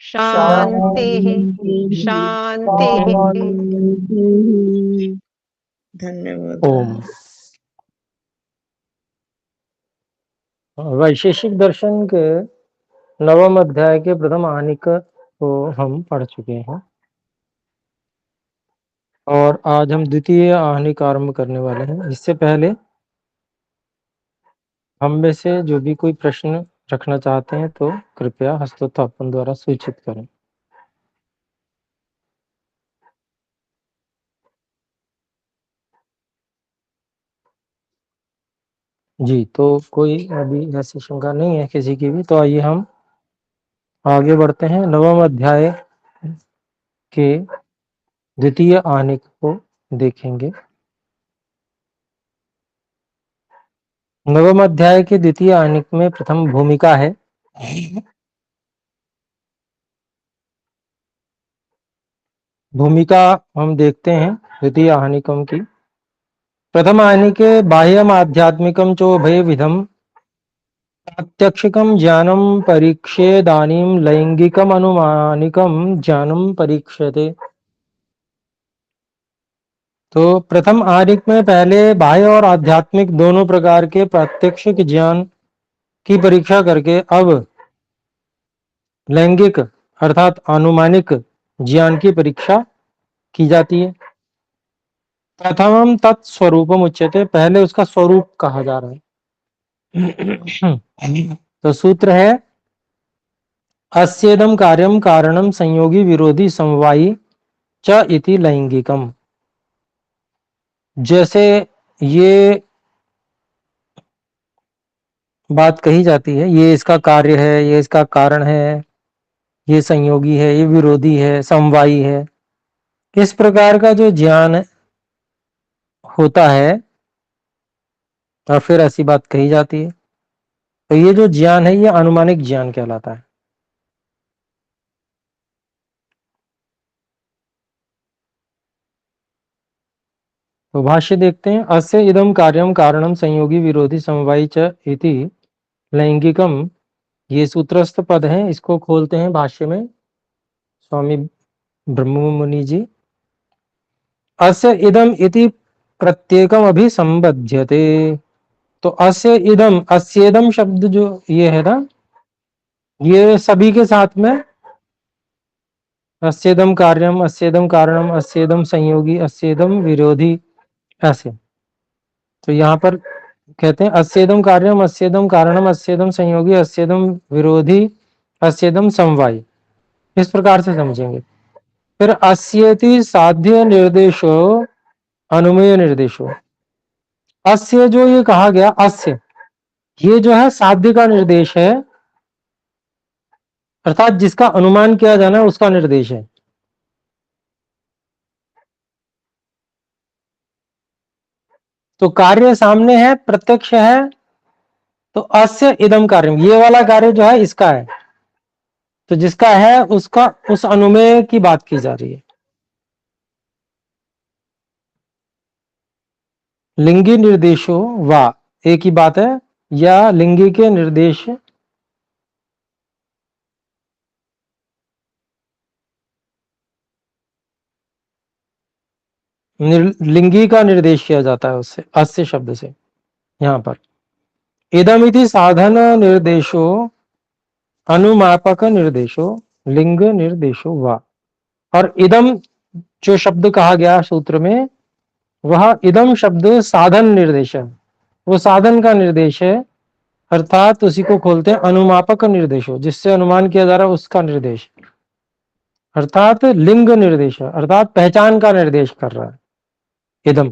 शान्तिः शान्तिः। धन्यवाद। ओम। वैशेषिक दर्शन के नवम अध्याय के प्रथम आनिक को हम पढ़ चुके हैं और आज हम द्वितीय आहनिक आरंभ करने वाले हैं। इससे पहले हम में से जो भी कोई प्रश्न रखना चाहते हैं तो कृपया हस्तोत्थापन द्वारा सूचित करें। जी, तो कोई अभी ऐसी शंका नहीं है किसी की भी, तो आइए हम आगे बढ़ते हैं। नवम अध्याय के द्वितीय आहनिक को देखेंगे। नवम अध्याय के द्वितीय आहनिक में प्रथम भूमिका है। भूमिका हम देखते हैं द्वितीय आहनिकम की। प्रथम आहनिके बाह्यम आध्यात्मिकम चो भय विधम प्रत्यक्षिकम ज्ञानम परीक्षेदानीं लैंगिकम अनुमानिकम ज्ञानम परीक्षते। तो प्रथम आहनिक में पहले बाह्य और आध्यात्मिक दोनों प्रकार के प्रात्यक्षिक ज्ञान की परीक्षा करके अब लैंगिक अर्थात अनुमानिक ज्ञान की परीक्षा की जाती है। प्रथमम तत्स्वरूपम उच्यते, पहले उसका स्वरूप कहा जा रहा है। तो सूत्र है अस्येदम कार्यम कारणम संयोगी विरोधी समवायी च इति लैंगिकम। जैसे ये बात कही जाती है, ये इसका कार्य है, ये इसका कारण है, ये संयोगी है, ये विरोधी है, समवायी है, इस प्रकार का जो ज्ञान होता है और फिर ऐसी बात कही जाती है, तो ये जो ज्ञान है ये अनुमानिक ज्ञान कहलाता है। तो भाष्य देखते हैं। अस्य इदम कार्यम कारणम संयोगी विरोधी समवायी च इति लैंगिकम, ये सूत्रस्थ पद है, इसको खोलते हैं भाष्य में स्वामी ब्रह्म मुनि जी। अस्य इदम इति प्रत्येकम अभिसंबध्यते। तो अस्य इदम, अस्येदम शब्द जो ये है ना, ये सभी के साथ में अस्येदम कार्यम, अस्येदम कारणम, अस्येदम संयोगी, अस्येदम विरोधी, ऐसे। तो यहाँ पर कहते हैं अस्येदम कार्यम, अस्येदम कारणम, अस्येदम संयोगी, अस्येदम विरोधी, अस्येदम समवायी, इस प्रकार से समझेंगे। फिर अस्येति साध्य निर्देशो अनुमेय निर्देशो। अस्य जो ये कहा गया, अस्य ये जो है साध्य का निर्देश है, अर्थात जिसका अनुमान किया जाना है उसका निर्देश है। तो कार्य सामने है, प्रत्यक्ष है, तो अस्य इदम कार्यम, ये वाला कार्य जो है इसका है, तो जिसका है उसका उस अनुमेय की बात की जा रही है। लिंगी निर्देशो वा, एक ही बात है, या लिंगी के निर्देश, लिंगी का निर्देश किया जाता है उससे, अस्य शब्द से। यहां पर इदमिति साधन निर्देशो अनुमापक निर्देशो लिंग निर्देशो वा। और इदम जो शब्द कहा गया सूत्र में, वह इदम शब्द साधन निर्देश है, वो साधन का निर्देश है, अर्थात उसी को खोलते हैं अनुमापक निर्देशो, जिससे अनुमान किया जा रहा है उसका निर्देश, अर्थात लिंग निर्देश, अर्थात पहचान का निर्देश कर रहा है इदम।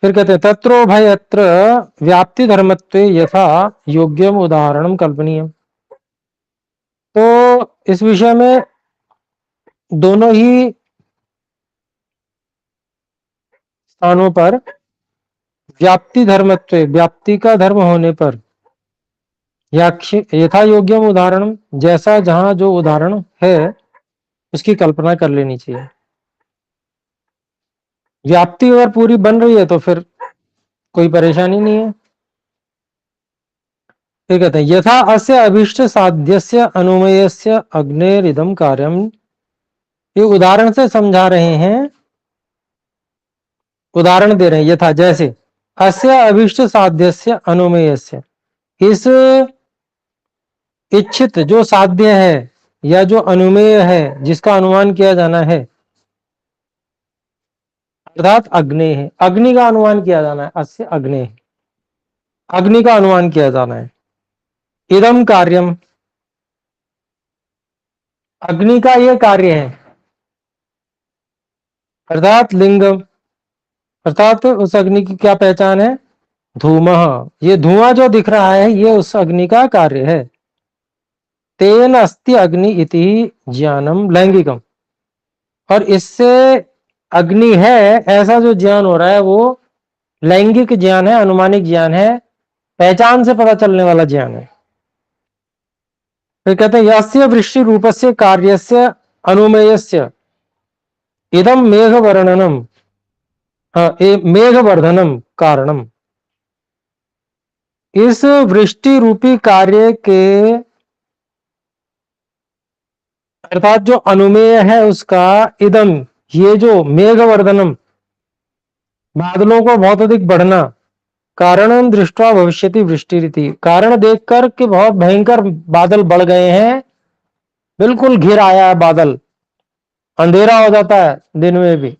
फिर कहते हैं तत्रो भयत्र व्याप्ति धर्मत्वे यथा योग्यम उदाहरणम कल्पनीयम। तो इस विषय में दोनों ही स्थानों पर व्याप्ति धर्मत्व, व्याप्ति का धर्म होने पर, यथा योग्यम उदाहरण, जैसा जहां जो उदाहरण है उसकी कल्पना कर लेनी चाहिए। व्याप्ति अगर पूरी बन रही है तो फिर कोई परेशानी नहीं है। फिर कहते हैं यथा अस्य अभीष्ट साध्यस्य अनुमेयस्य अग्नेरिदम कार्यम। ये उदाहरण से समझा रहे हैं, उदाहरण दे रहे हैं। यथा जैसे अस्य अभीष्ट साध्यस्य अनुमेयस्य, इस इच्छित जो साध्य है या जो अनुमेय है जिसका अनुमान किया जाना है, अर्थात अग्नि है, अग्नि का अनुमान किया जाना है। अस्य अग्नि, अग्नि का अनुमान किया जाना है। इदम कार्यम, अग्नि का ये कार्य है, अर्थात लिंगम, अर्थात उस अग्नि की क्या पहचान है? धूमः, ये धुआं जो दिख रहा है ये उस अग्नि का कार्य है। तेन अस्ति अग्नि इति ज्ञानम लैंगिकम, और इससे अग्नि है ऐसा जो ज्ञान हो रहा है वो लैंगिक ज्ञान है, अनुमानिक ज्ञान है, पहचान से पता चलने वाला ज्ञान है। फिर कहते हैं यस्य वृष्टि रूपस्य कार्यस्य अनुमेयस्य इदम मेघ वर्णनम, मेघ वर्धनम कारणम। इस वृष्टि रूपी कार्य के अर्थात जो अनुमेय है उसका इदम, ये जो मेघ वर्धनम, बादलों को बहुत अधिक बढ़ना, कारण दृष्टवा भविष्यति वृष्टि रीति, कारण देखकर कि बहुत भयंकर बादल बढ़ गए हैं, बिल्कुल घिर आया है बादल, अंधेरा हो जाता है दिन में भी।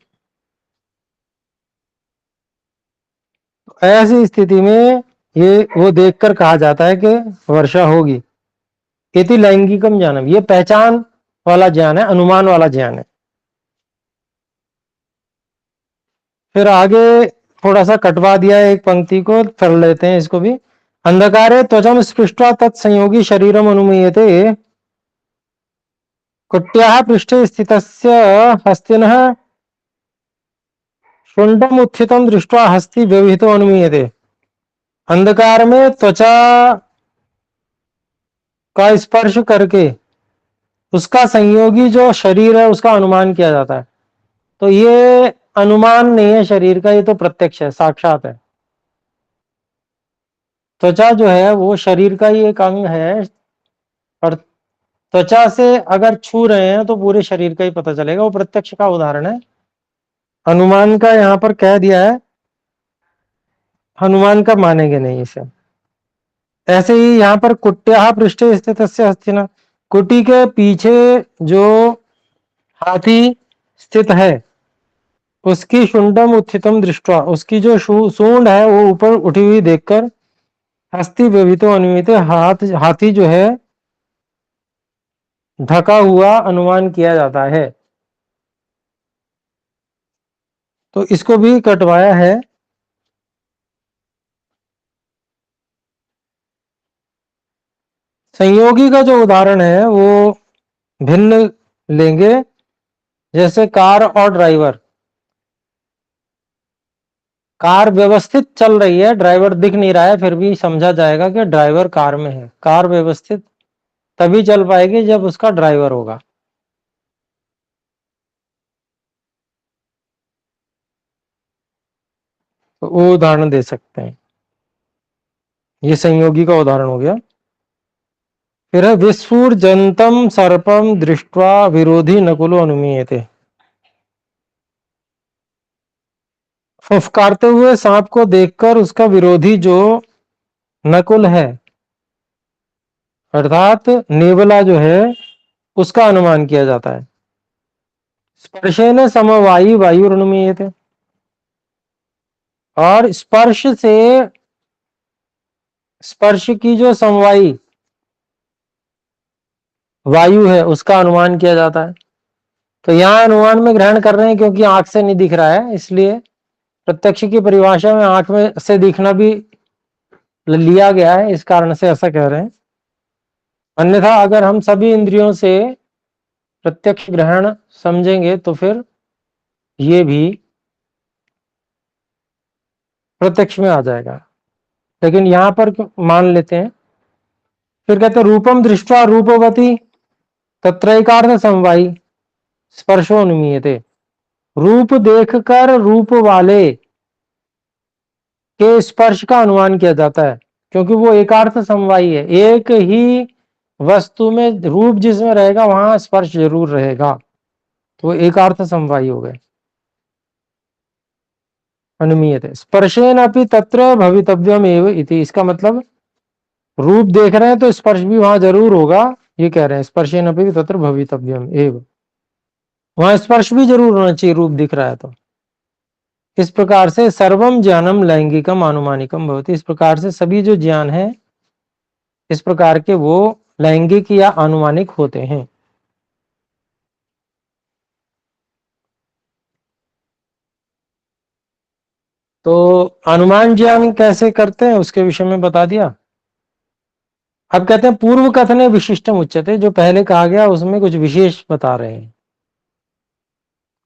ऐसी स्थिति में ये वो देखकर कहा जाता है कि वर्षा होगी। इति लैंगिकम ज्ञानम, ये पहचान वाला ज्ञान है, अनुमान वाला ज्ञान है। फिर आगे थोड़ा सा कटवा दिया है एक पंक्ति को, पढ़ लेते हैं इसको भी। अंधकारे त्वचम स्पृष्ट्वा तत्संयोगी शरीरम अनुमीयते कुट्याः पृष्ठे स्थितस्य हस्तिनः शुंडम उत्थितम दृष्ट्वा हस्ति व्यवहितो अनुमीयते। अंधकार में त्वचा का स्पर्श करके उसका संयोगी जो शरीर है उसका अनुमान किया जाता है। तो ये अनुमान नहीं है शरीर का, ये तो प्रत्यक्ष है, साक्षात है। त्वचा जो है वो शरीर का ही एक अंग है, और त्वचा से अगर छू रहे हैं तो पूरे शरीर का ही पता चलेगा, वो प्रत्यक्ष का उदाहरण है। अनुमान का यहाँ पर कह दिया है, हनुमान का मानेंगे नहीं इसे। ऐसे ही यहाँ पर कुट्या पृष्ठे स्थित हस्तिना, कुटी के पीछे जो हाथी स्थित है उसकी शुंडम उत्थितम दृष्टवा, उसकी जो सूंड है वो ऊपर उठी हुई देखकर हस्ति व्यवहितो अनुमित, हाथी जो है ढका हुआ अनुमान किया जाता है। तो इसको भी कटवाया है। संयोगी का जो उदाहरण है वो भिन्न लेंगे, जैसे कार और ड्राइवर। कार व्यवस्थित चल रही है, ड्राइवर दिख नहीं रहा है, फिर भी समझा जाएगा कि ड्राइवर कार में है। कार व्यवस्थित तभी चल पाएगी जब उसका ड्राइवर होगा। तो वो उदाहरण दे सकते हैं, ये संयोगी का उदाहरण हो गया। फिर है विस्फुर्जंतम सर्पम दृष्ट्वा विरोधी नकुलो अनुमीयते। फुफकारते हुए सांप को देखकर उसका विरोधी जो नकुल है अर्थात नेवला जो है उसका अनुमान किया जाता है। स्पर्शेन समवायी वायुर्नुमीयते, और स्पर्श से, स्पर्श की जो समवायी वायु है उसका अनुमान किया जाता है। तो यहाँ अनुमान में ग्रहण कर रहे हैं क्योंकि आंख से नहीं दिख रहा है, इसलिए प्रत्यक्ष की परिभाषा में आंख में से दिखना भी लिया गया है, इस कारण से ऐसा कह रहे हैं। अन्यथा अगर हम सभी इंद्रियों से प्रत्यक्ष ग्रहण समझेंगे तो फिर ये भी प्रत्यक्ष में आ जाएगा, लेकिन यहां पर मान लेते हैं। फिर कहते हैं रूपम दृष्टवा रूपवती तत्रैकार्थ समवायी स्पर्शो अनुमीयते। रूप देखकर रूप वाले के स्पर्श का अनुमान किया जाता है। क्योंकि वो एकार्थ समवायी है। एक ही वस्तु में रूप जिसमें रहेगा वहां स्पर्श जरूर रहेगा, तो वो एकार्थ समवायी हो गए। अनुमीयते स्पर्शेन अपि तत्र भवितव्यम एव इति, इसका मतलब रूप देख रहे हैं तो स्पर्श भी वहां जरूर होगा, ये कह रहे हैं स्पर्शेन अपि तत्र भवितव्यम एव, वहां स्पर्श भी जरूर होना चाहिए रूप दिख रहा है तो। इस प्रकार से सर्वम ज्ञानम लैंगिकम आनुमानिकम भवति, इस प्रकार से सभी जो ज्ञान है इस प्रकार के वो लैंगिक या आनुमानिक होते हैं। तो अनुमान ज्ञान कैसे करते हैं उसके विषय में बता दिया। अब कहते हैं पूर्व कथने विशिष्टम उच्यते, जो पहले कहा गया उसमें कुछ विशेष बता रहे हैं।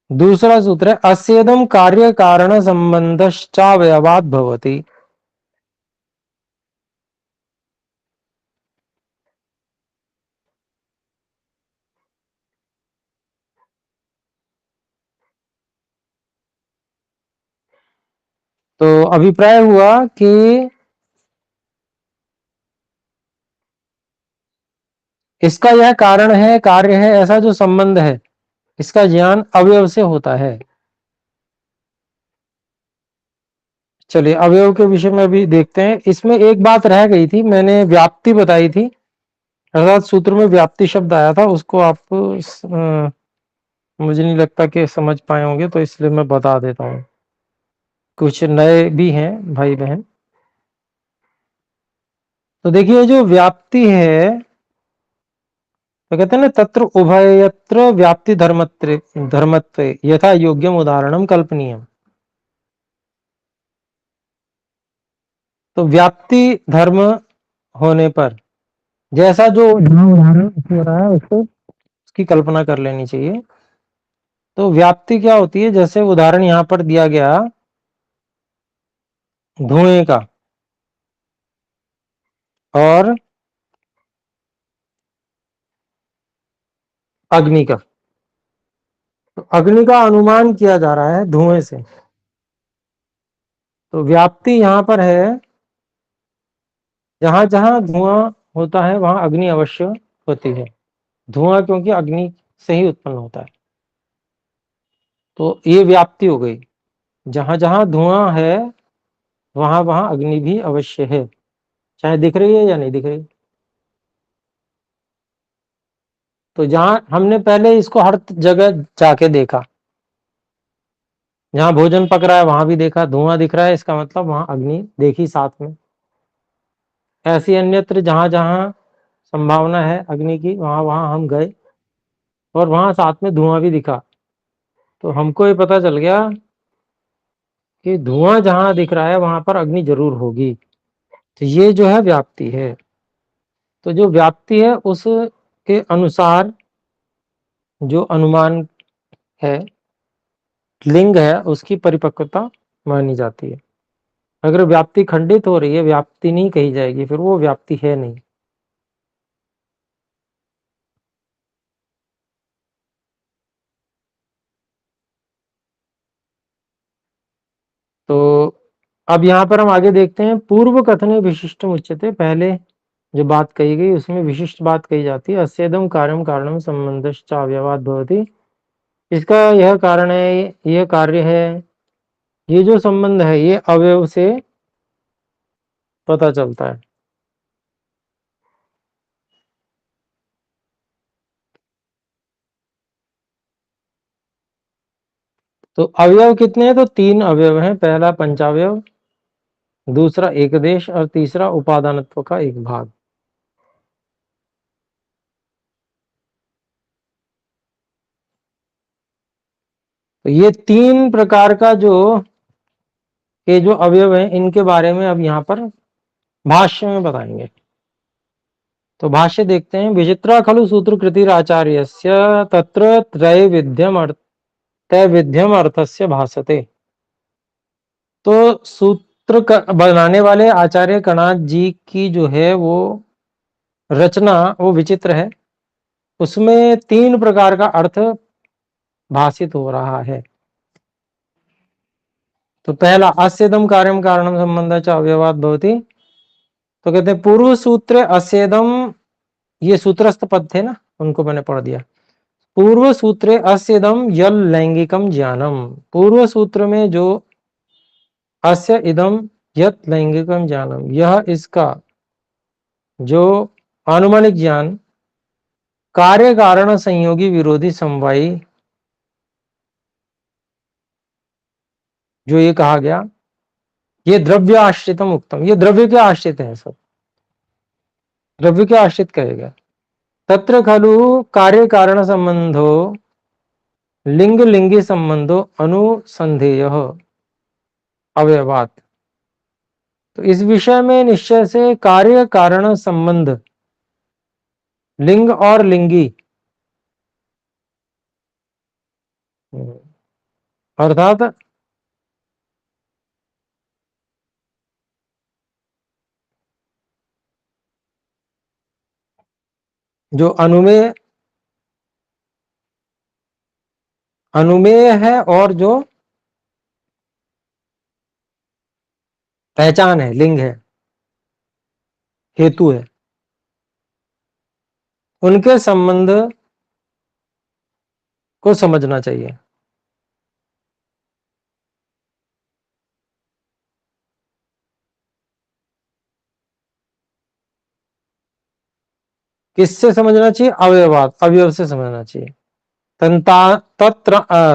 दूसरा सूत्र है अस्येदम कार्य कारण संबंधश्चावयवाद भवति, तो अभिप्राय हुआ कि इसका यह कारण है कार्य है ऐसा जो संबंध है इसका ज्ञान अवयव से होता है। चलिए अवयव के विषय में भी देखते हैं। इसमें एक बात रह गई थी, मैंने व्याप्ति बताई थी, अर्थात सूत्र में व्याप्ति शब्द आया था, उसको आप मुझे नहीं लगता कि समझ पाए होंगे, तो इसलिए मैं बता देता हूँ। कुछ नए भी हैं भाई बहन। तो देखिए जो व्याप्ति है तो कहते हैं ना तत्र उभयत्र व्याप्ति धर्मत्व यथा योग्यम उदाहरणम कल्पनीयम। तो व्याप्ति धर्म होने पर जैसा जो उदाहरण हो रहा है उसको उसकी कल्पना कर लेनी चाहिए। तो व्याप्ति क्या होती है, जैसे उदाहरण यहां पर दिया गया धुएं का और अग्नि का। तो अग्नि का अनुमान किया जा रहा है धुएं से, तो व्याप्ति यहां पर है जहां जहां धुआं होता है वहां अग्नि अवश्य होती है। धुआं क्योंकि अग्नि से ही उत्पन्न होता है, तो ये व्याप्ति हो गई। जहां जहां धुआं है वहां वहां अग्नि भी अवश्य है, चाहे दिख रही है या नहीं दिख रही। तो जहां हमने पहले इसको हर जगह जाके देखा, जहां भोजन पक रहा है वहां भी देखा, धुआं दिख रहा है, इसका मतलब वहां अग्नि देखी साथ में। ऐसी अन्यत्र जहां जहां संभावना है अग्नि की वहां वहां हम गए और वहां साथ में धुआं भी दिखा, तो हमको ये पता चल गया कि धुआं जहां दिख रहा है वहां पर अग्नि जरूर होगी। तो ये जो है व्याप्ति है। तो जो व्याप्ति है उसके अनुसार जो अनुमान है लिंग है उसकी परिपक्वता मानी जाती है। अगर व्याप्ति खंडित हो रही है व्याप्ति नहीं कही जाएगी, फिर वो व्याप्ति है नहीं। तो अब यहाँ पर हम आगे देखते हैं पूर्व कथने विशिष्ट उच्यते, पहले जो बात कही गई उसमें विशिष्ट बात कही जाती है। अस्येदम कार्यम कारणम संबंधश्च अवयवाद भवति, इसका यह कारण है यह कार्य है, ये जो संबंध है ये अवयव से पता चलता है। तो अवयव कितने हैं, तो तीन अवयव हैं। पहला पंचावयव, दूसरा एक देश और तीसरा उपादानत्व का एक भाग। तो ये तीन प्रकार का ये जो अवयव हैं इनके बारे में अब यहाँ पर भाष्य में बताएंगे। तो भाष्य देखते हैं। विचित्रा खलु सूत्र कृतिराचार्यस्य तत्र त्रैविध्यम अर्थस्य भासते। तो सूत्र बनाने वाले आचार्य कणाद जी की जो है वो रचना वो विचित्र है, उसमें तीन प्रकार का अर्थ भाषित हो रहा है। तो पहला अस्येदम कार्यम कारणम संबंध च अवयवाद भवति, तो कहते हैं पूर्व सूत्र अस्येदम, ये सूत्रस्थ पद थे ना, उनको मैंने पढ़ दिया। पूर्व सूत्रे अस्येदम यल लैंगिकम ज्ञानम, पूर्व सूत्र में जो अस्य इदम यत लैंगिकम ज्ञानम, यह इसका जो आनुमानिक ज्ञान कार्य कारण संयोगी विरोधी समवायी, जो ये कहा गया, ये द्रव्य आश्रितम उक्तम, ये द्रव्य के आश्रित है, सब द्रव्य के आश्रित कहेगा। तत्र खलु कार्य कारण संबंधो लिंग लिंगी संबंधो अनुसंधेय अवयवात। तो इस विषय में निश्चय से कार्य कारण संबंध लिंग और लिंगी अर्थात जो अनुमेय अनुमेय है और जो पहचान है, लिंग है, हेतु है, उनके संबंध को समझना चाहिए। किससे समझना चाहिए? अवयवात, अवयव से समझना चाहिए।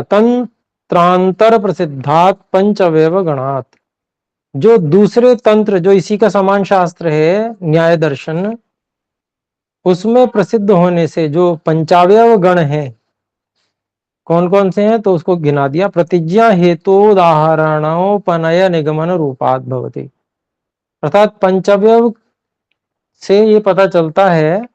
तंत्रांतर प्रसिद्धात पंच अवयव गणात, जो दूसरे तंत्र, जो इसी का समान शास्त्र है न्याय दर्शन, उसमें प्रसिद्ध होने से जो पंचावयव गण हैं, कौन कौन से हैं तो उसको गिना दिया। प्रतिज्ञा हेतु उदाहरणोपनय निगमन रूपात भवति, अर्थात पंचावयव से ये पता चलता है